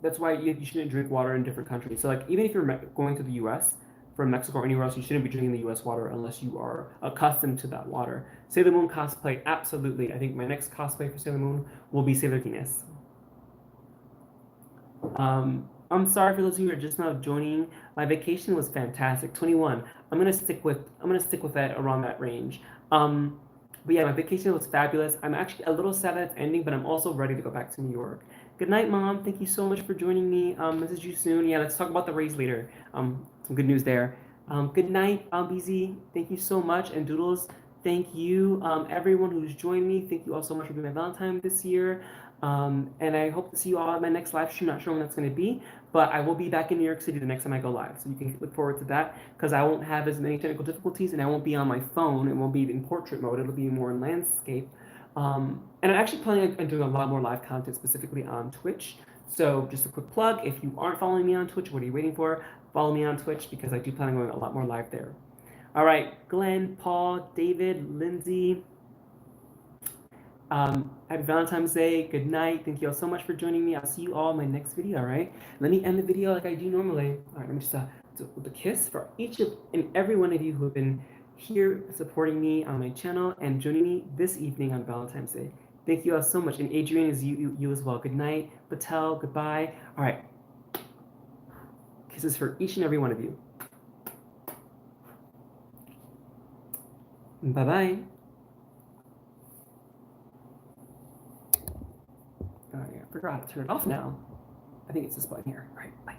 that's why you shouldn't drink water in different countries. So like even if you're going to the U.S. from Mexico or anywhere else, you shouldn't be drinking the U.S. water unless you are accustomed to that water. Sailor Moon cosplay, absolutely. I think my next cosplay for Sailor Moon will be Sailor Venus. I'm sorry for those who are just now joining. My vacation was fantastic. 21. I'm gonna stick with that around that range. But yeah, my vacation was fabulous. I'm actually a little sad that it's ending, but I'm also ready to go back to New York. Good night, Mom. Thank you so much for joining me. Message you soon. Yeah, let's talk about the raise later. Some good news there. Good night, BZ. Thank you so much. And Doodles, thank you. Everyone who's joined me, thank you all so much for being my Valentine this year. And I hope to see you all at my next live stream. Not sure when that's going to be, but I will be back in New York City the next time I go live. So you can look forward to that because I won't have as many technical difficulties and I won't be on my phone. It won't be in portrait mode. It'll be more in landscape. And I'm actually planning on doing a lot more live content specifically on Twitch. So just a quick plug, if you aren't following me on Twitch, what are you waiting for? Follow me on Twitch because I do plan on going a lot more live there. All right, Glenn, Paul, David, Lindsay, happy Valentine's Day. Good night. Thank you all so much for joining me. I'll see you all in my next video, all right? Let me end the video like I do normally. All right, let me just do a kiss for each and every one of you who have been here supporting me on my channel and joining me this evening on Valentine's Day. Thank you all so much. And Adrian is you as well. Good night. Patel, goodbye. All right. Kisses for each and every one of you. Bye-bye. Oh, yeah, I forgot to turn it off now. I think it's this button here. All right, bye.